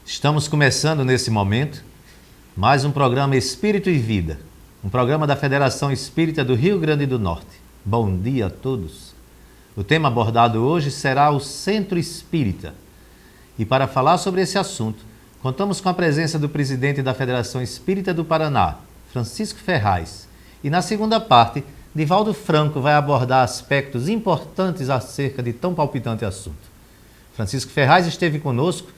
Estamos começando nesse momento mais um programa Espírito e Vida, um programa da Federação Espírita do Rio Grande do Norte. Bom dia a todos. O tema abordado hoje será o Centro Espírita. E para falar sobre esse assunto, contamos com a presença do presidente da Federação Espírita do Paraná, Francisco Ferraz. E na segunda parte, Divaldo Franco vai abordar aspectos importantes acerca de tão palpitante assunto. Francisco Ferraz esteve conosco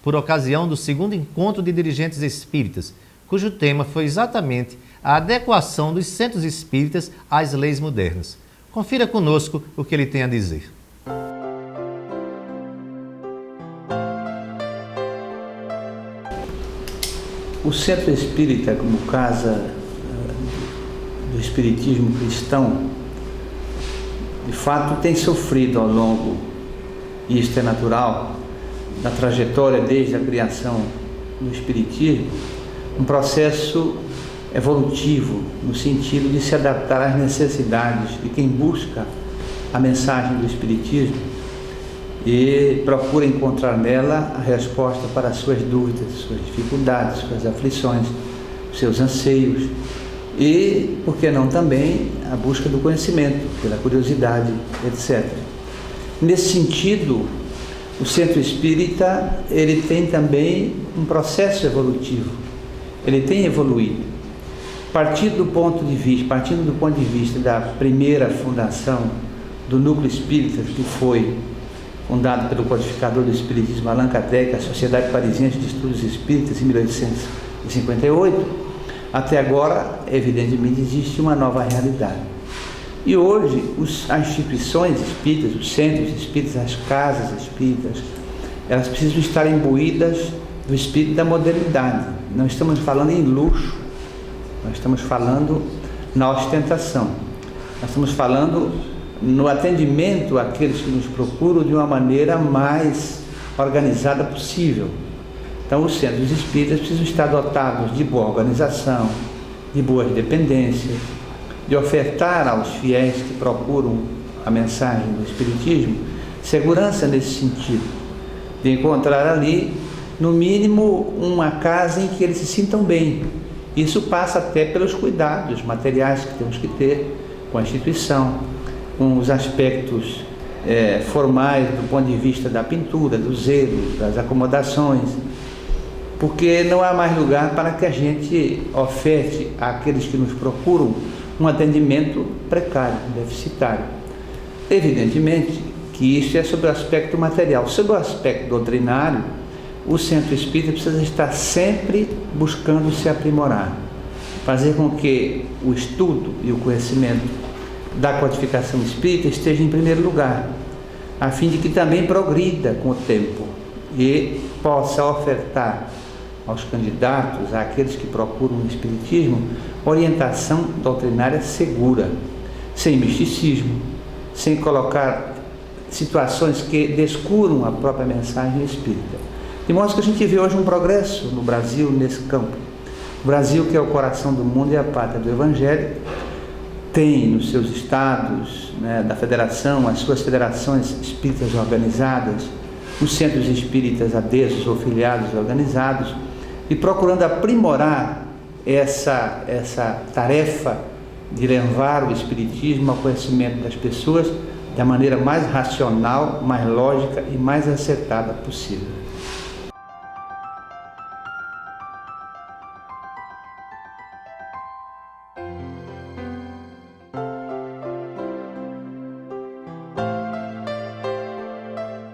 por ocasião do segundo encontro de dirigentes espíritas, cujo tema foi exatamente a adequação dos centros espíritas às leis modernas. Confira conosco o que ele tem a dizer. O centro espírita, como casa do espiritismo cristão, de fato tem sofrido ao longo, e isto é natural, da trajetória desde a criação do espiritismo, um processo evolutivo no sentido de se adaptar às necessidades de quem busca a mensagem do espiritismo e procura encontrar nela a resposta para as suas dúvidas, suas dificuldades, suas aflições, seus anseios e, por que não também, a busca do conhecimento, pela curiosidade, etc. Nesse sentido, o centro espírita, ele tem também um processo evolutivo, ele tem evoluído. Partindo do ponto de vista da primeira fundação do Núcleo Espírita, que foi fundado pelo codificador do Espiritismo Allan Kardec, a Sociedade Parisiense de Estudos Espíritas, em 1858, até agora, evidentemente, existe uma nova realidade. E hoje, as instituições espíritas, os centros espíritas, as casas espíritas, elas precisam estar imbuídas do espírito da modernidade. Não estamos falando em luxo, nós estamos falando na ostentação, nós estamos falando no atendimento àqueles que nos procuram de uma maneira mais organizada possível. Então, os centros espíritas precisam estar dotados de boa organização, de boas dependências, de ofertar aos fiéis que procuram a mensagem do Espiritismo segurança nesse sentido, de encontrar ali, no mínimo, uma casa em que eles se sintam bem. Isso passa até pelos cuidados materiais que temos que ter com a instituição, com os aspectos formais do ponto de vista da pintura, do zelo, das acomodações, porque não há mais lugar para que a gente oferte àqueles que nos procuram um atendimento precário, deficitário. Evidentemente que isso é sobre o aspecto material. Sobre o aspecto doutrinário, o centro espírita precisa estar sempre buscando se aprimorar, fazer com que o estudo e o conhecimento da codificação espírita esteja em primeiro lugar, a fim de que também progrida com o tempo e possa ofertar aos candidatos, àqueles que procuram o espiritismo, orientação doutrinária segura, sem misticismo, sem colocar situações que descuram a própria mensagem espírita. De modo que a gente vê hoje um progresso no Brasil nesse campo. O Brasil, que é o coração do mundo e a pátria do Evangelho, tem nos seus estados, da federação, as suas federações espíritas organizadas, os centros espíritas adessos ou filiados organizados, e procurando aprimorar essa tarefa de levar o espiritismo ao conhecimento das pessoas da maneira mais racional, mais lógica e mais acertada possível.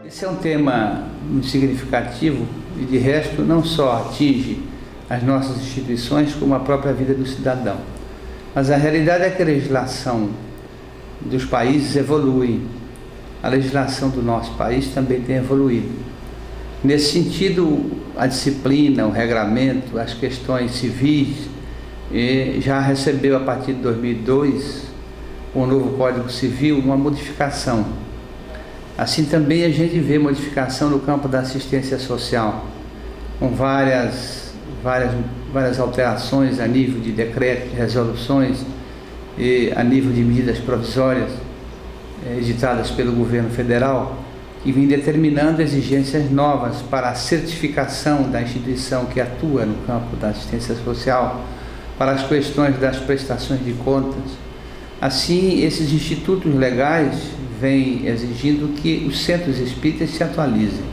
Esse é um tema muito significativo e, de resto, não só atinge as nossas instituições, como a própria vida do cidadão. Mas a realidade é que a legislação dos países evolui. A legislação do nosso país também tem evoluído. Nesse sentido, a disciplina, o regramento, as questões civis, já recebeu, a partir de 2002, o novo Código Civil, uma modificação. Assim também a gente vê modificação no campo da assistência social, com várias alterações a nível de decretos, de resoluções e a nível de medidas provisórias editadas pelo governo federal, que vem determinando exigências novas para a certificação da instituição que atua no campo da assistência social, para as questões das prestações de contas. Assim, esses institutos legais vêm exigindo que os centros espíritas se atualizem,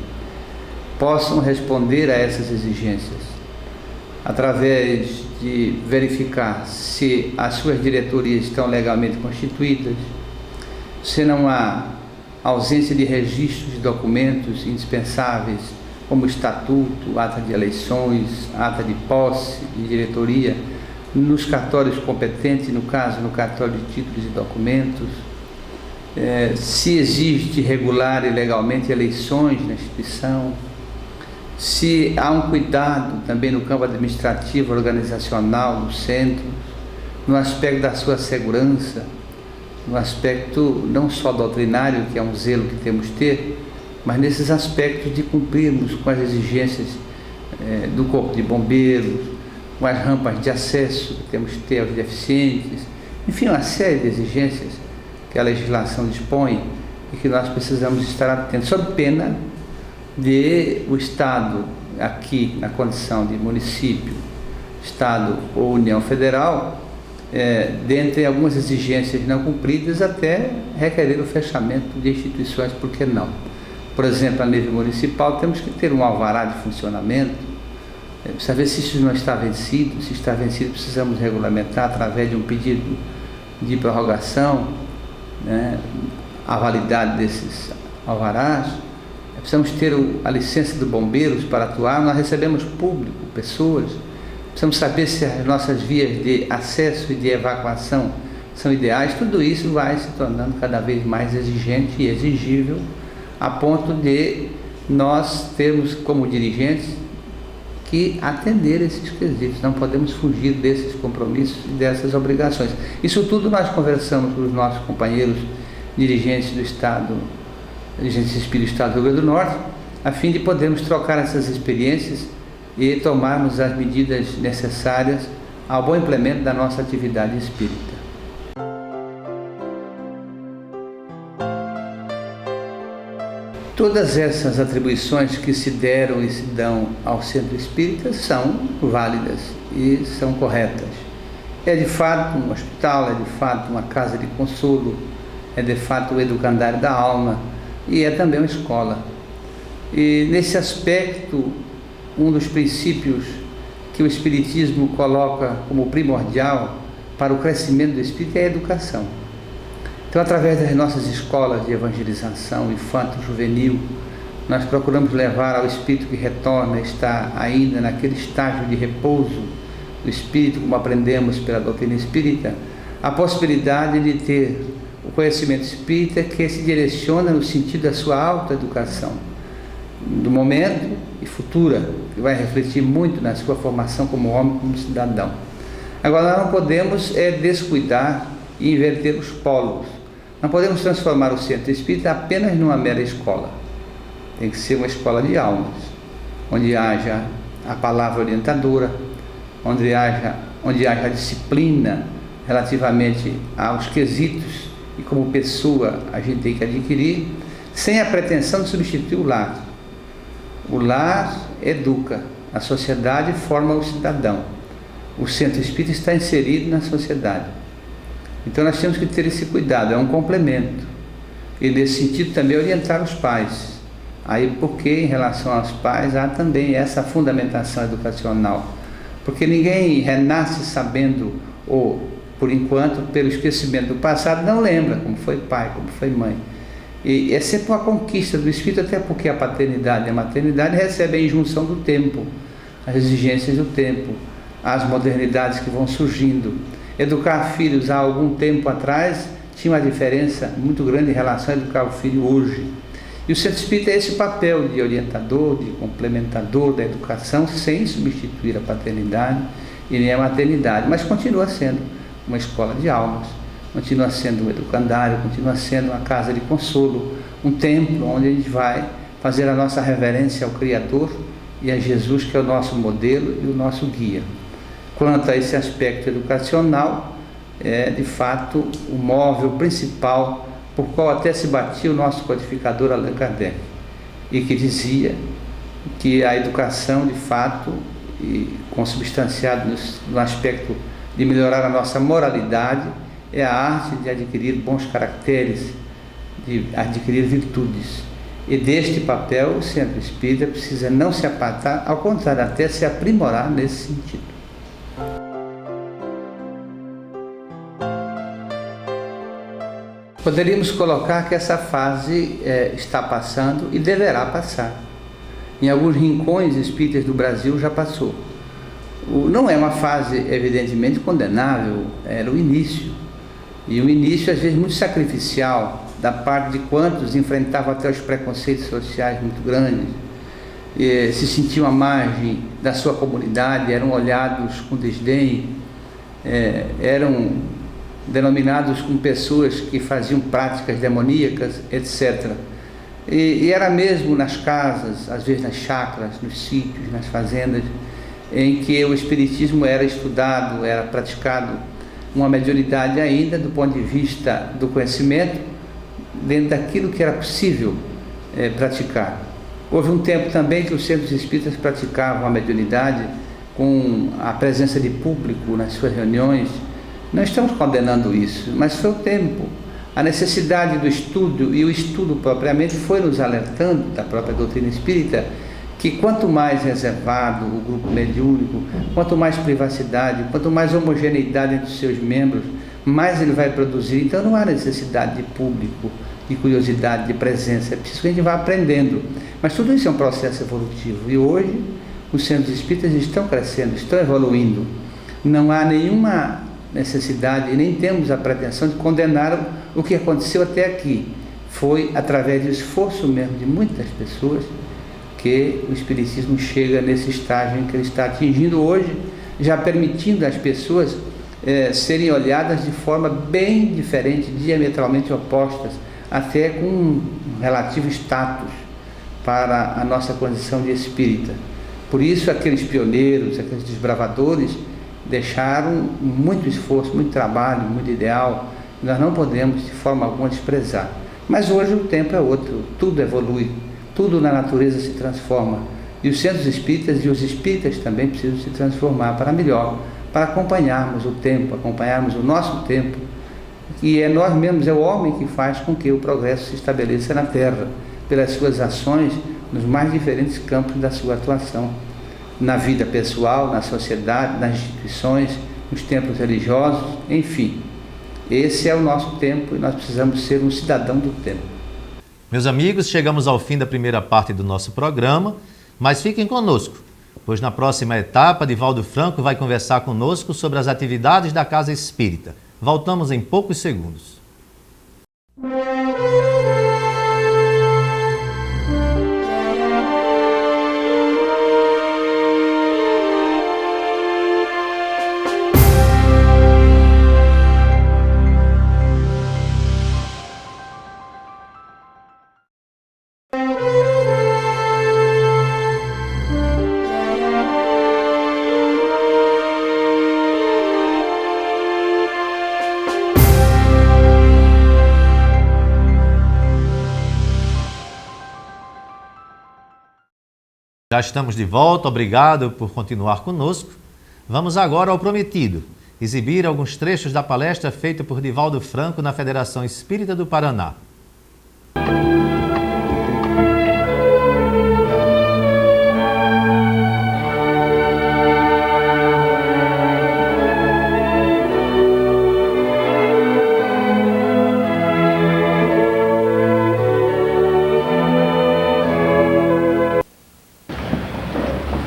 possam responder a essas exigências, através de verificar se as suas diretorias estão legalmente constituídas, se não há ausência de registros de documentos indispensáveis, como estatuto, ata de eleições, ata de posse de diretoria, nos cartórios competentes, no caso, no cartório de títulos e documentos, se existe regular e legalmente eleições na instituição, se há um cuidado também no campo administrativo, organizacional do centro, no aspecto da sua segurança, no aspecto não só doutrinário, que é um zelo que temos que ter, mas nesses aspectos de cumprirmos com as exigências do corpo de bombeiros, com as rampas de acesso que temos que ter aos deficientes, enfim, uma série de exigências que a legislação dispõe e que nós precisamos estar atentos, sob pena de o Estado, aqui na condição de município, Estado ou União Federal, dentre algumas exigências não cumpridas, até requerer o fechamento de instituições, por que não? Por exemplo, a nível municipal, temos que ter um alvará de funcionamento, precisa ver se isso não está vencido. Se está vencido, precisamos regulamentar através de um pedido de prorrogação, né, a validade desses alvarás. Precisamos ter a licença do bombeiros para atuar. Nós recebemos público, pessoas. Precisamos saber se as nossas vias de acesso e de evacuação são ideais. Tudo isso vai se tornando cada vez mais exigente e exigível, a ponto de nós termos como dirigentes que atender esses quesitos. Não podemos fugir desses compromissos e dessas obrigações. Isso tudo nós conversamos com os nossos companheiros dirigentes do Estado, dirigentes espíritas do Estado do Rio Grande do Norte, a fim de podermos trocar essas experiências e tomarmos as medidas necessárias ao bom implemento da nossa atividade espírita. Todas essas atribuições que se deram e se dão ao centro espírita são válidas e são corretas. É de fato um hospital, é de fato uma casa de consolo, é de fato o educandário da alma e é também uma escola. E nesse aspecto, um dos princípios que o Espiritismo coloca como primordial para o crescimento do espírito é a educação. Então, através das nossas escolas de evangelização infanto-juvenil, nós procuramos levar ao espírito que retorna, está ainda naquele estágio de repouso do espírito, como aprendemos pela doutrina espírita, a possibilidade de ter o conhecimento espírita que se direciona no sentido da sua autoeducação, do momento e futura, que vai refletir muito na sua formação como homem, como cidadão. Agora, nós não podemos descuidar e inverter os polos. Não podemos transformar o centro espírita apenas numa mera escola. Tem que ser uma escola de almas, onde haja a palavra orientadora, onde haja a disciplina relativamente aos quesitos e como pessoa a gente tem que adquirir, sem a pretensão de substituir o lar. O lar educa, a sociedade forma o cidadão. O centro espírita está inserido na sociedade. Então nós temos que ter esse cuidado, é um complemento. E nesse sentido também orientar os pais. Aí porque em relação aos pais há também essa fundamentação educacional. Porque ninguém renasce sabendo, ou por enquanto, pelo esquecimento do passado, não lembra como foi pai, como foi mãe. E é sempre uma conquista do espírito, até porque a paternidade e a maternidade recebem a injunção do tempo, as exigências do tempo, as modernidades que vão surgindo. Educar filhos há algum tempo atrás tinha uma diferença muito grande em relação a educar o filho hoje. E o centro espírita é esse papel de orientador, de complementador da educação, sem substituir a paternidade e nem a maternidade, mas continua sendo uma escola de almas, continua sendo um educandário, continua sendo uma casa de consolo, um templo onde a gente vai fazer a nossa reverência ao Criador e a Jesus, que é o nosso modelo e o nosso guia. Quanto a esse aspecto educacional, é de fato o móvel principal por qual até se batia o nosso codificador Allan Kardec, e que dizia que a educação, de fato, e consubstanciado no aspecto de melhorar a nossa moralidade, é a arte de adquirir bons caracteres, de adquirir virtudes. E deste papel o Centro Espírita precisa não se apartar, ao contrário, até se aprimorar nesse sentido. Poderíamos colocar que essa fase está passando e deverá passar. Em alguns rincões espíritas do Brasil já passou. Não é uma fase, evidentemente, condenável, era o início. E o início, às vezes, muito sacrificial, da parte de quantos enfrentavam até os preconceitos sociais muito grandes, se sentiam à margem da sua comunidade, eram olhados com desdém, eram denominados como pessoas que faziam práticas demoníacas, etc. E era mesmo nas casas, às vezes nas chácaras, nos sítios, nas fazendas, em que o espiritismo era estudado, era praticado, uma mediunidade ainda do ponto de vista do conhecimento, dentro daquilo que era possível praticar. Houve um tempo também que os centros espíritas praticavam a mediunidade com a presença de público nas suas reuniões. Não estamos condenando isso, mas foi o tempo. A necessidade do estudo, e o estudo propriamente foi nos alertando da própria doutrina espírita, que quanto mais reservado o grupo mediúnico, quanto mais privacidade, quanto mais homogeneidade entre os seus membros, mais ele vai produzir. Então não há necessidade de público, de curiosidade, de presença. É preciso que a gente vá aprendendo. Mas tudo isso é um processo evolutivo. E hoje os centros espíritas estão crescendo, estão evoluindo. Não há nenhuma necessidade, e nem temos a pretensão de condenar o que aconteceu até aqui. Foi através do esforço mesmo de muitas pessoas que o espiritismo chega nesse estágio em que ele está atingindo hoje, já permitindo às pessoas serem olhadas de forma bem diferente, diametralmente opostas, até com um relativo status para a nossa condição de espírita. Por isso aqueles pioneiros, aqueles desbravadores deixaram muito esforço, muito trabalho, muito ideal. Nós não podemos de forma alguma desprezar. Mas hoje o tempo é outro, tudo evolui, tudo na natureza se transforma. E os centros espíritas e os espíritas também precisam se transformar para melhor, para acompanharmos o tempo, acompanharmos o nosso tempo, que é nós mesmos, é o homem que faz com que o progresso se estabeleça na Terra, pelas suas ações nos mais diferentes campos da sua atuação, na vida pessoal, na sociedade, nas instituições, nos templos religiosos, enfim. Esse é o nosso tempo e nós precisamos ser um cidadão do tempo. Meus amigos, chegamos ao fim da primeira parte do nosso programa, mas fiquem conosco, pois na próxima etapa, Divaldo Franco vai conversar conosco sobre as atividades da Casa Espírita. Voltamos em poucos segundos. Já estamos de volta, obrigado por continuar conosco. Vamos agora ao prometido, exibir alguns trechos da palestra feita por Divaldo Franco na Federação Espírita do Paraná.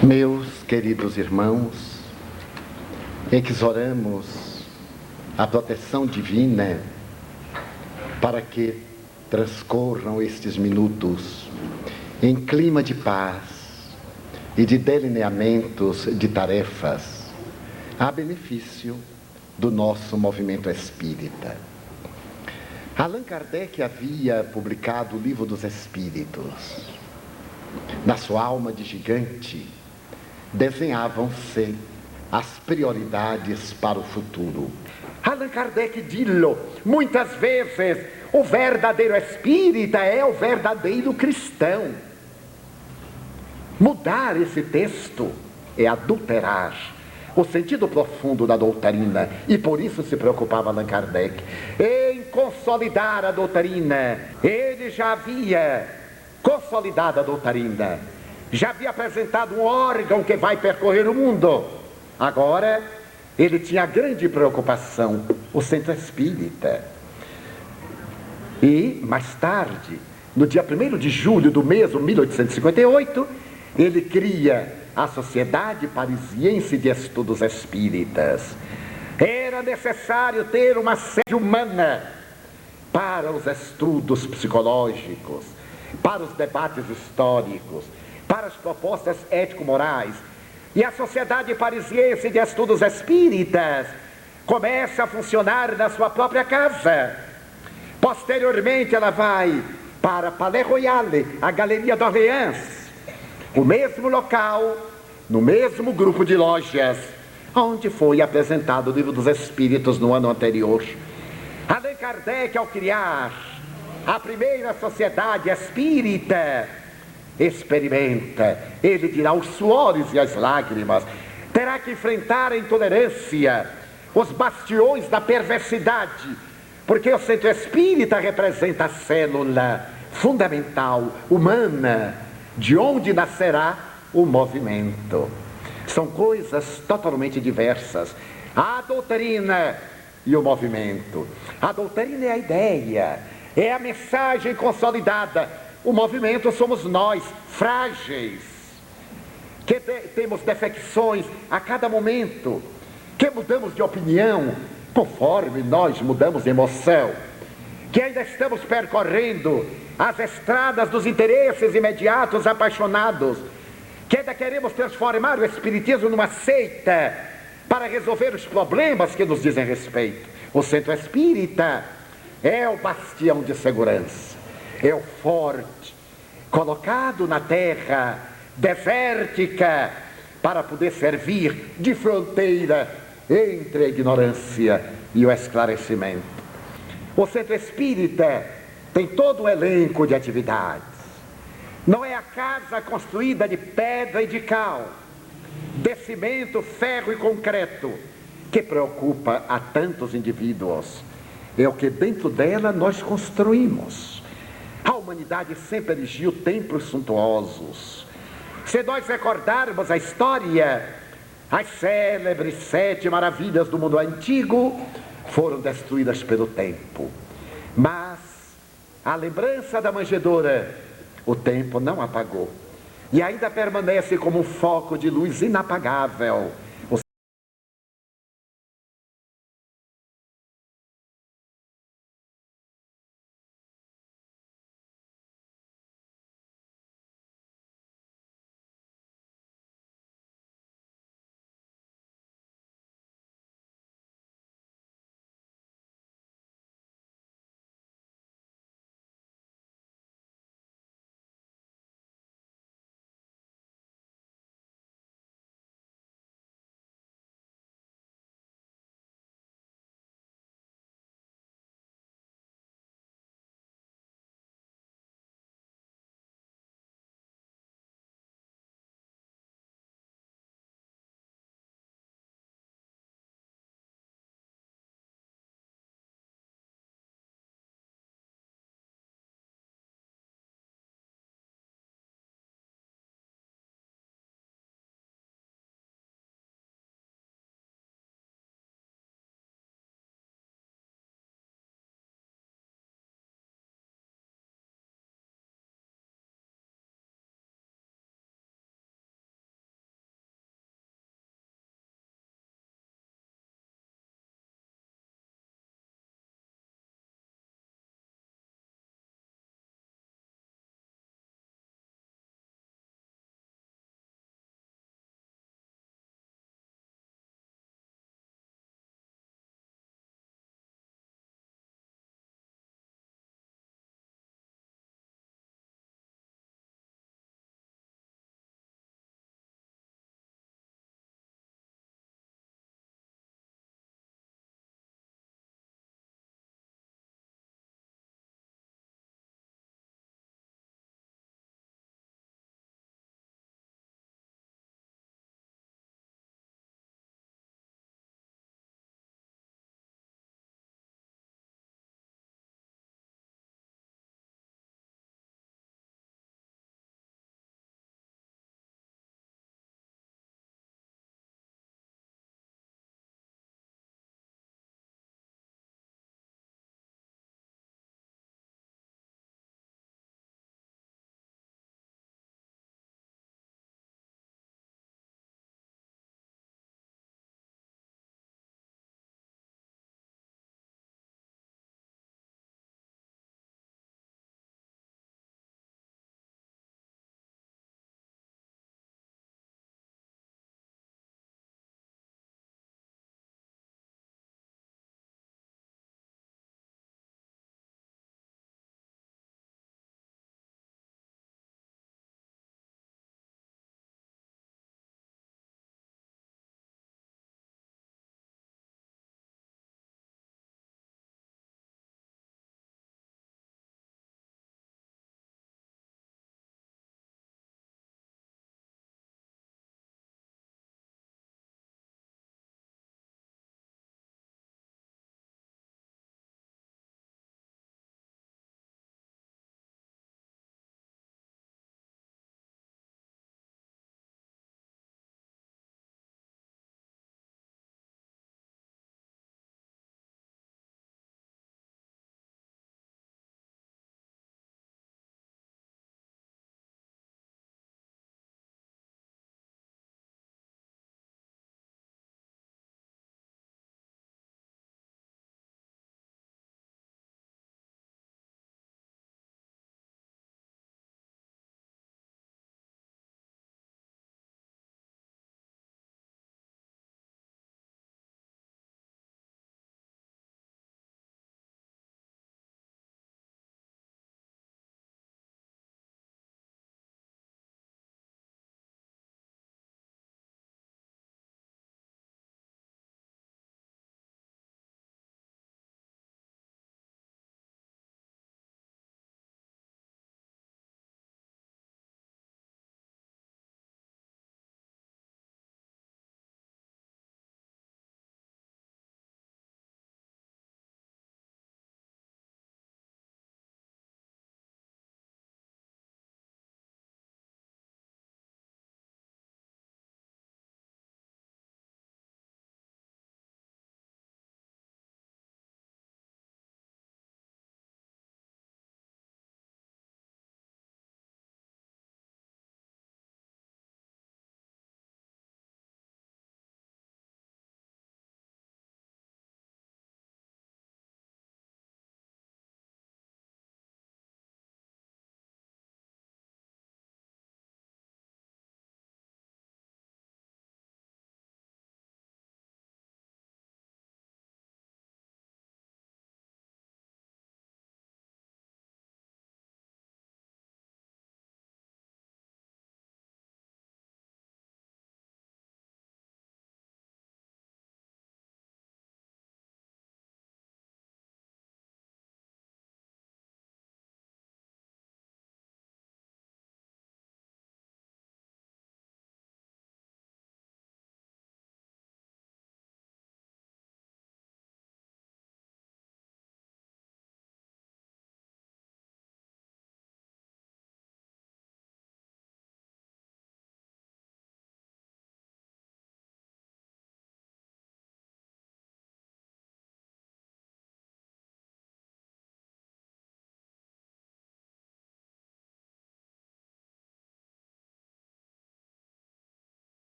Meus queridos irmãos, exoramos a proteção divina para que transcorram estes minutos em clima de paz e de delineamentos de tarefas a benefício do nosso movimento espírita. Allan Kardec havia publicado o Livro dos Espíritos. Na sua alma de gigante, desenhavam-se as prioridades para o futuro. Allan Kardec disse muitas vezes: o verdadeiro espírita é o verdadeiro cristão. Mudar esse texto é adulterar o sentido profundo da doutrina, e por isso se preocupava Allan Kardec em consolidar a doutrina. Ele já havia consolidado a doutrina, já havia apresentado um órgão que vai percorrer o mundo. Agora ele tinha grande preocupação, o centro espírita. E mais tarde, no dia 1º de julho do mesmo 1858, ele cria a Sociedade Parisiense de Estudos Espíritas. Era necessário ter uma sede humana para os estudos psicológicos, para os debates históricos, para as propostas ético-morais. E a Sociedade Parisiense de Estudos Espíritas começa a funcionar na sua própria casa. Posteriormente ela vai para Palais Royal, a Galeria d'Orléans, o mesmo local, no mesmo grupo de lojas, onde foi apresentado o Livro dos Espíritos no ano anterior. Allan Kardec, ao criar a primeira sociedade espírita, experimenta, ele dirá, os suores e as lágrimas, terá que enfrentar a intolerância, os bastiões da perversidade, porque o centro espírita representa a célula fundamental, humana, de onde nascerá o movimento. São coisas totalmente diversas, a doutrina e o movimento. A doutrina é a ideia, é a mensagem consolidada. O movimento somos nós, frágeis, que temos defecções a cada momento, que mudamos de opinião conforme nós mudamos de emoção, que ainda estamos percorrendo as estradas dos interesses imediatos apaixonados, que ainda queremos transformar o espiritismo numa seita para resolver os problemas que nos dizem respeito. O centro espírita é o bastião de segurança, é o forte, colocado na terra desértica para poder servir de fronteira entre a ignorância e o esclarecimento. O centro espírita tem todo um elenco de atividades. Não é a casa construída de pedra e de cal, de cimento, ferro e concreto, que preocupa a tantos indivíduos. É o que dentro dela nós construímos. A humanidade sempre erigiu templos suntuosos. Se nós recordarmos a história, as célebres 7 maravilhas do mundo antigo foram destruídas pelo tempo. Mas a lembrança da manjedoura, o tempo não apagou. E ainda permanece como um foco de luz inapagável